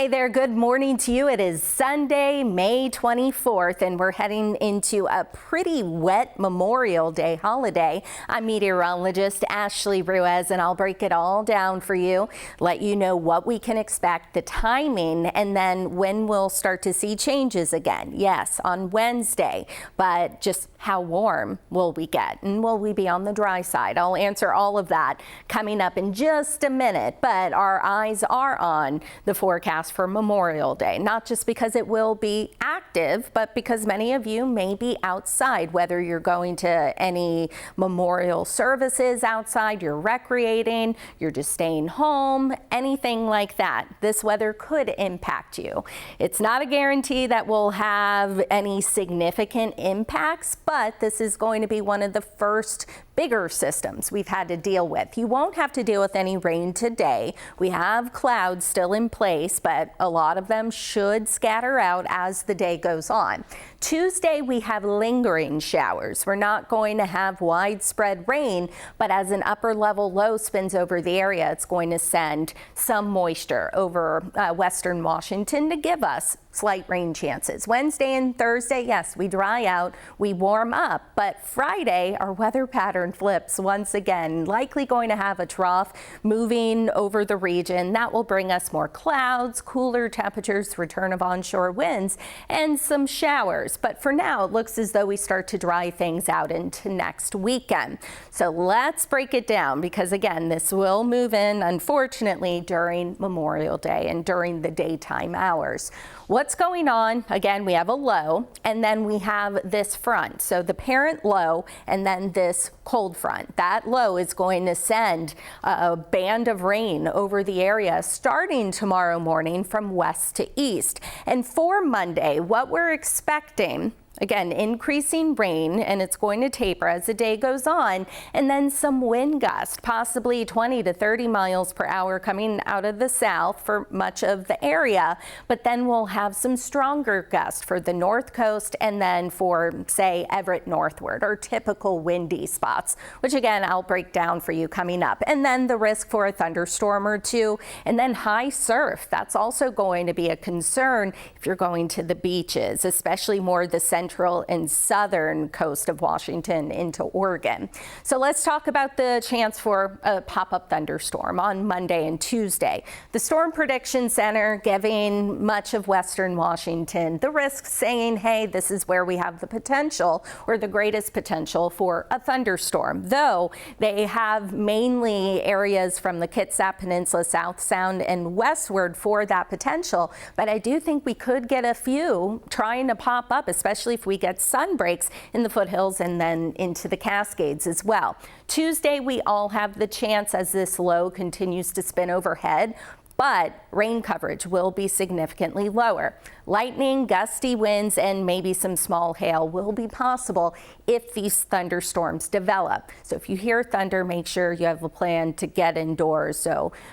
Hey there, good morning to you. It is Sunday, May 24th, and we're heading into a pretty wet Memorial Day holiday. I'm meteorologist Ashley Ruiz, and I'll break it all down for you, let you know what we can expect, the timing, and then when we'll start to see changes again. Yes, on Wednesday, but just how warm will we get, and will we be on the dry side? I'll answer all of that coming up in just a minute, but our eyes are on the forecast for Memorial Day, not just because it will be active, but because many of you may be outside, whether you're going to any memorial services outside, you're recreating, you're just staying home, anything like that. This weather could impact you. It's not a guarantee that we'll have any significant impacts, but this is going to be one of the first bigger systems we've had to deal with. You won't have to deal with any rain today. We have clouds still in place, but a lot of them should scatter out as the day goes on. Tuesday, we have lingering showers. We're not going to have widespread rain, but as an upper level low spins over the area, it's going to send some moisture over western Washington to give us slight rain chances. Wednesday and Thursday, yes, we dry out, we warm up, but Friday, our weather pattern flips once again, likely going to have a trough moving over the region. That will bring us more clouds, cooler temperatures, return of onshore winds, and some showers. But for now, it looks as though we start to dry things out into next weekend. So let's break it down, because again, this will move in, unfortunately, during Memorial Day and during the daytime hours. What's going on? Again, we have a low, and then we have this front. So the parent low, and then this cold front. That low is going to send a band of rain over the area starting tomorrow morning from west to east. And for Monday, what we're expecting, again, increasing rain, and it's going to taper as the day goes on, and then some wind gust, possibly 20 to 30 miles per hour coming out of the south for much of the area. But then we'll have some stronger gusts for the north coast, and then for, say, Everett northward, or typical windy spots, which again, I'll break down for you coming up. And then the risk for a thunderstorm or two, and then high surf. That's also going to be a concern if you're going to the beaches, especially more the central and southern coast of Washington into Oregon. So let's talk about the chance for a pop-up thunderstorm on Monday and Tuesday. The Storm Prediction Center giving much of western Washington the risk, saying, hey, this is where we have the potential, or the greatest potential, for a thunderstorm. Though they have mainly areas from the Kitsap Peninsula, South Sound, and westward for that potential. But I do think we could get a few trying to pop up, especially if we get sun breaks in the foothills and then into the Cascades as well. Tuesday, we all have the chance, as this low continues to spin overhead, but rain coverage will be significantly lower. Lightning, gusty winds, and maybe some small hail will be possible if these thunderstorms develop. So if you hear thunder, make sure you have a plan to get indoors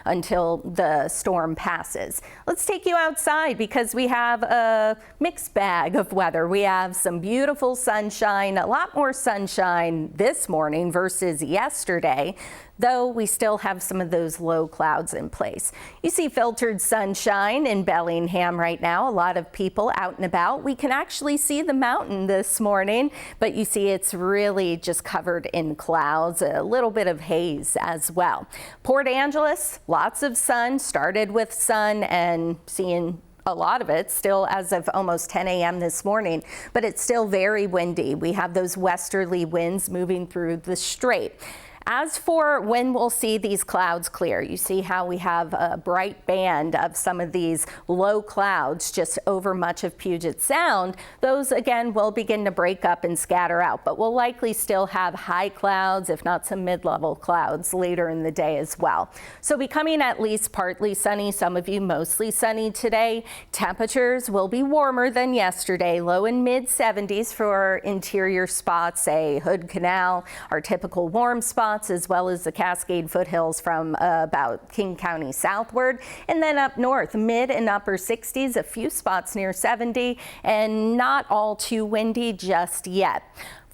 until the storm passes. Let's take you outside, because we have a mixed bag of weather. We have some beautiful sunshine, a lot more sunshine this morning versus yesterday, though we still have some of those low clouds in place. You see filtered sunshine in Bellingham right now. A lot of people out and about. We can actually see the mountain this morning, but you see it's really just covered in clouds, a little bit of haze as well. Port Angeles, lots of sun, started with sun and seeing a lot of it still as of almost 10 a.m. this morning, but it's still very windy. We have those westerly winds moving through the strait. As for when we'll see these clouds clear, you see how we have a bright band of some of these low clouds just over much of Puget Sound. Those again will begin to break up and scatter out, but we'll likely still have high clouds, if not some mid-level clouds later in the day as well. So becoming at least partly sunny, some of you mostly sunny today. Temperatures will be warmer than yesterday, low and mid 70s for interior spots, say Hood Canal, our typical warm spots, as well as the Cascade foothills from about King County southward. And then up north, mid and upper 60s, a few spots near 70, and not all too windy just yet.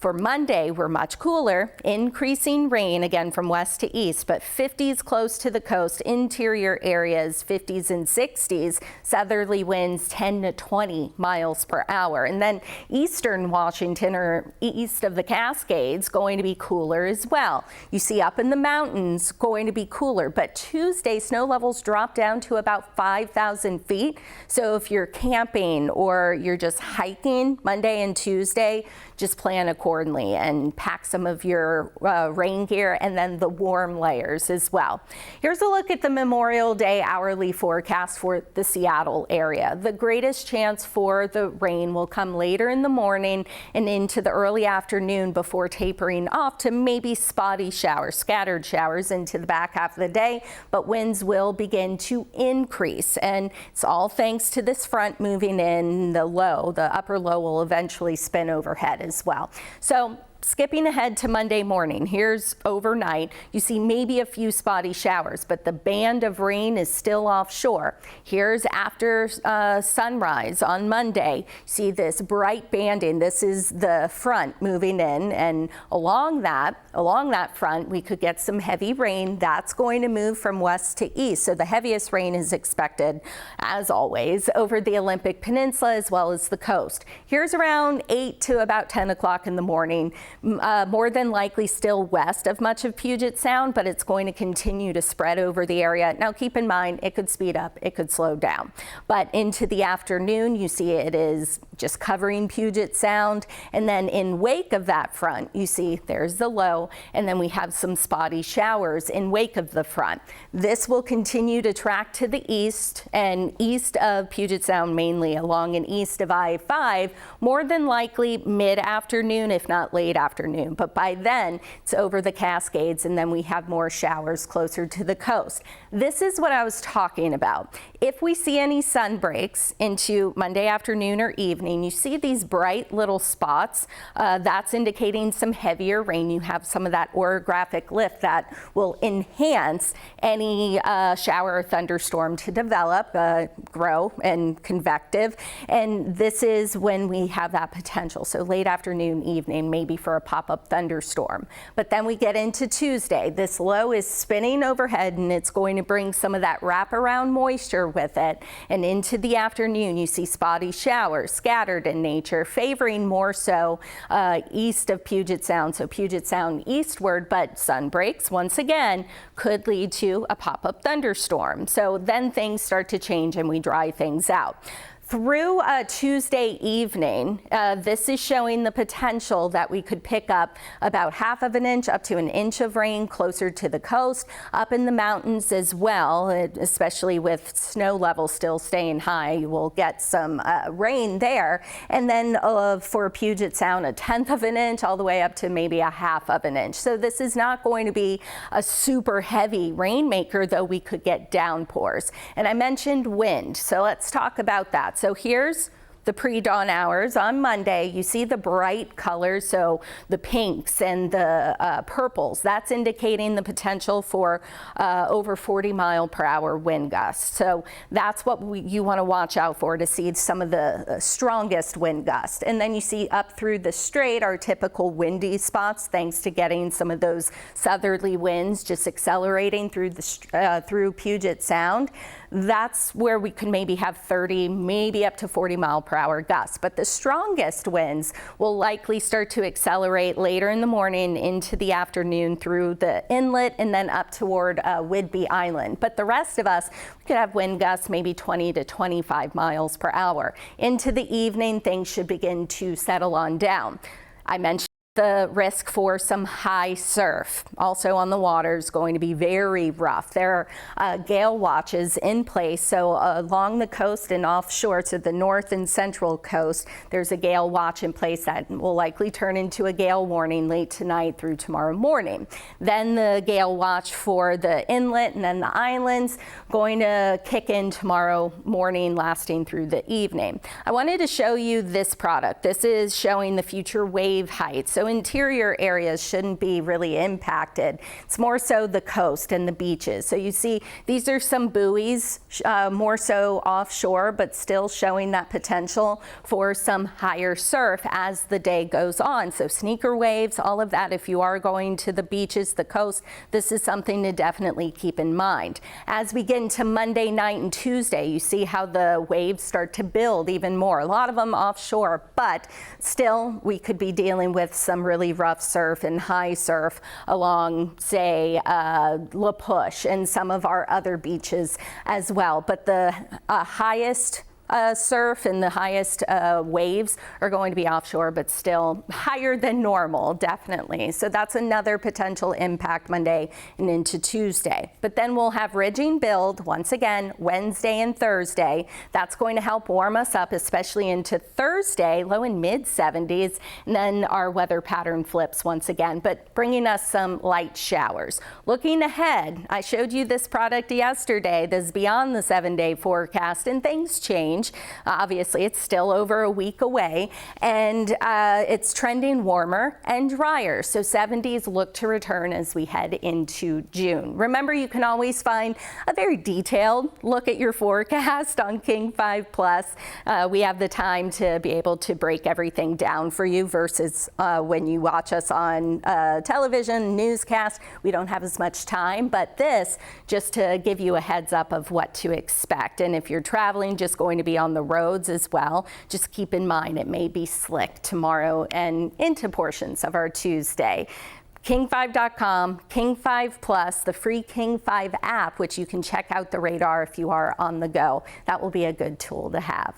For Monday, we're much cooler, increasing rain again from west to east, but 50s close to the coast, interior areas 50s and 60s, southerly winds 10 to 20 miles per hour. And then eastern Washington or east of the Cascades going to be cooler as well. You see up in the mountains going to be cooler, but Tuesday snow levels drop down to about 5,000 feet. So if you're camping or you're just hiking Monday and Tuesday, just plan accordingly and pack some of your rain gear and then the warm layers as well. Here's a look at the Memorial Day hourly forecast for the Seattle area. The greatest chance for the rain will come later in the morning and into the early afternoon before tapering off to maybe spotty showers, scattered showers into the back half of the day, but winds will begin to increase. And it's all thanks to this front moving in. The upper low will eventually spin overhead as well. So skipping ahead to Monday morning, here's overnight. You see maybe a few spotty showers, but the band of rain is still offshore. Here's after sunrise on Monday. See this bright banding. This is the front moving in, and along that front, we could get some heavy rain. That's going to move from west to east. So the heaviest rain is expected, as always, over the Olympic Peninsula as well as the coast. Here's around 8 to about 10 o'clock in the morning. More than likely still west of much of Puget Sound, but it's going to continue to spread over the area. Now keep in mind, it could speed up, it could slow down. But into the afternoon, you see it is just covering Puget Sound. And then in wake of that front, you see there's the low, and then we have some spotty showers in wake of the front. This will continue to track to the east and east of Puget Sound, mainly along and east of I-5, more than likely mid-afternoon, if not late afternoon. But by then, it's over the Cascades, and then we have more showers closer to the coast. This is what I was talking about. If we see any sun breaks into Monday afternoon or evening, you see these bright little spots. That's indicating some heavier rain. You have some of that orographic lift that will enhance any shower or thunderstorm to develop, grow, and convective. And this is when we have that potential. So late afternoon, evening, maybe for a pop-up thunderstorm. But then we get into Tuesday. This low is spinning overhead, and it's going to bring some of that wraparound moisture with it. And into the afternoon, you see spotty showers, scattered in nature, favoring more so east of Puget Sound. So Puget Sound eastward, but sun breaks once again could lead to a pop-up thunderstorm. So then things start to change and we dry things out. Through Tuesday evening, this is showing the potential that we could pick up about half of an inch up to an inch of rain closer to the coast, up in the mountains as well, especially with snow levels still staying high. You will get some rain there. And then for Puget Sound, 1/10 of an inch all the way up to maybe 1/2 of an inch. So this is not going to be a super heavy rainmaker, though we could get downpours. And I mentioned wind, so let's talk about that. So here's the pre-dawn hours on Monday. You see the bright colors, so the pinks and the purples. That's indicating the potential for over 40-mile-per-hour wind gusts. So that's what you want to watch out for to see some of the strongest wind gusts. And then you see up through the strait our typical windy spots, thanks to getting some of those southerly winds just accelerating through Puget Sound. That's where we could maybe have 30, maybe up to 40-mile-per-hour gusts. But the strongest winds will likely start to accelerate later in the morning into the afternoon through the inlet and then up toward Whidbey Island. But the rest of us, we could have wind gusts maybe 20 to 25 miles per hour. Into the evening, things should begin to settle on down. I mentioned the risk for some high surf also on the water is going to be very rough. There are gale watches in place, so along the coast and offshore to the north and central coast, there's a gale watch in place that will likely turn into a gale warning late tonight through tomorrow morning. Then the gale watch for the inlet and then the islands going to kick in tomorrow morning, lasting through the evening. I wanted to show you this product. This is showing the future wave height. So So interior areas shouldn't be really impacted. It's more so the coast and the beaches. So you see these are some buoys, more so offshore, but still showing that potential for some higher surf as the day goes on. So sneaker waves, all of that. If you are going to the beaches, the coast, this is something to definitely keep in mind. As we get into Monday night and Tuesday, you see how the waves start to build even more. A lot of them offshore, but still we could be dealing with some really rough surf and high surf along, say, La Push and some of our other beaches as well. But the highest surf and the highest waves are going to be offshore, but still higher than normal, definitely. So that's another potential impact Monday and into Tuesday. But then we'll have ridging build once again Wednesday and Thursday. That's going to help warm us up, especially into Thursday, low and mid 70s. And then our weather pattern flips once again, but bringing us some light showers. Looking ahead, I showed you this product yesterday. This is beyond the 7-day forecast, and things change. Obviously, it's still over a week away, and it's trending warmer and drier. So 70s look to return as we head into June. Remember, you can always find a very detailed look at your forecast on King 5 Plus. We have the time to be able to break everything down for you versus when you watch us on television, newscast. We don't have as much time, but this just to give you a heads up of what to expect. And if you're traveling, just going to be on the roads as well, just keep in mind it may be slick tomorrow and into portions of our Tuesday. King5.com, King 5 Plus, the free King 5 app, which you can check out the radar if you are on the go. That will be a good tool to have.